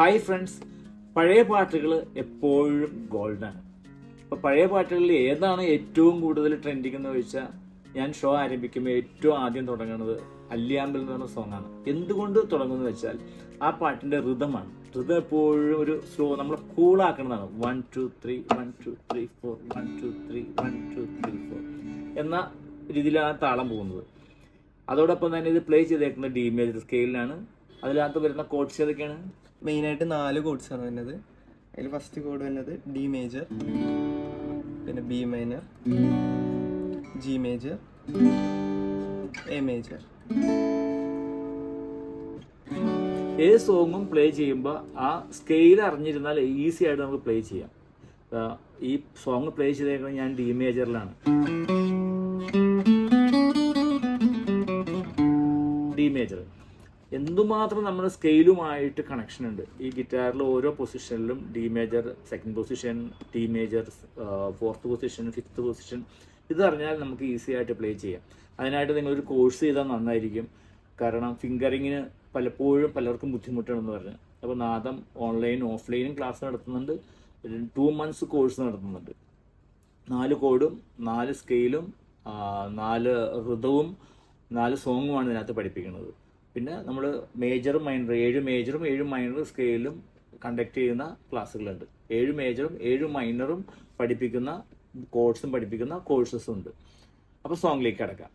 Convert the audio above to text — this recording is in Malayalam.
ഹായ് ഫ്രണ്ട്സ്, പഴയ പാട്ടുകൾ എപ്പോഴും ഗോൾഡാണ്. അപ്പോൾ പഴയ പാട്ടുകളിൽ ഏതാണ് ഏറ്റവും കൂടുതൽ ട്രെൻഡിങ് എന്ന് ചോദിച്ചാൽ ഞാൻ ഷോ ആരംഭിക്കുമ്പോൾ ഏറ്റവും ആദ്യം തുടങ്ങുന്നത് അല്ലിയാമ്പൽ എന്ന് പറഞ്ഞ സോങ്ങാണ്. എന്തുകൊണ്ട് തുടങ്ങുന്നത് വെച്ചാൽ ആ പാട്ടിൻ്റെ ഋതമാണ്. ഋതം എപ്പോഴും ഒരു സ്ലോ നമ്മൾ കൂളാക്കുന്നതാണ്. 1 2 3 1 2 3 4 1 2 3 1 2 3 4 എന്ന രീതിയിലാണ് താളം പോകുന്നത്. അതോടൊപ്പം തന്നെ ഇത് പ്ലേ ചെയ്തേക്കുന്നത് ഡി മേജർ സ്കെയിലാണ്. അതിനകത്ത് വരുന്ന കോഡ്സ് ഏതൊക്കെയാണ്? മെയിനായിട്ട് 4 കോഡ്സാണ് വരുന്നത്. അതിൽ ഫസ്റ്റ് കോഡ് വരുന്നത് ഡി മേജർ, പിന്നെ B minor, G major, A major. ഏത് സോങ്ങും പ്ലേ ചെയ്യുമ്പോൾ ആ സ്കെയിൽ അറിഞ്ഞിരുന്നാൽ ഈസി ആയിട്ട് നമുക്ക് പ്ലേ ചെയ്യാം. ഈ സോങ് പ്ലേ ചെയ്തേക്കുന്നത് ഞാൻ ഡി മേജറിലാണ്. ഡി മേജർ എന്തുമാത്രം നമ്മുടെ സ്കെയിലുമായിട്ട് കണക്ഷൻ ഉണ്ട്. ഈ ഗിറ്റാറിൽ ഓരോ പൊസിഷനിലും D major second position, D major fourth position, fifth position, ഇതറിഞ്ഞാൽ നമുക്ക് ഈസി ആയിട്ട് പ്ലേ ചെയ്യാം. അതിനായിട്ട് നിങ്ങളൊരു കോഴ്സ് ചെയ്താൽ നന്നായിരിക്കും. കാരണം ഫിംഗറിങ്ങിന് പലപ്പോഴും പലർക്കും ബുദ്ധിമുട്ടാണെന്ന് പറഞ്ഞു. അപ്പോൾ നാദം ഓൺലൈൻ ഓഫ്ലൈനും ക്ലാസ് നടത്തുന്നുണ്ട്. 2 months കോഴ്സ് നടത്തുന്നുണ്ട്. 4 കോഡും 4 സ്കെയിലും 4 ഋതവും 4 സോങ്ങുമാണ് ഇതിനകത്ത് പഠിപ്പിക്കുന്നത്. പിന്നെ നമ്മൾ മേജറും മൈനറും 7 മേജറും 7 മൈനർ സ്കെയിലും കണ്ടക്ട് ചെയ്യുന്ന ക്ലാസ്സുകളുണ്ട്. 7 മേജറും 7 മൈനറും പഠിപ്പിക്കുന്ന കോഴ്സും പഠിപ്പിക്കുന്ന കോഴ്സസും ഉണ്ട്. അപ്പോൾ സോങ്ങിലേക്ക് കിടക്കാം.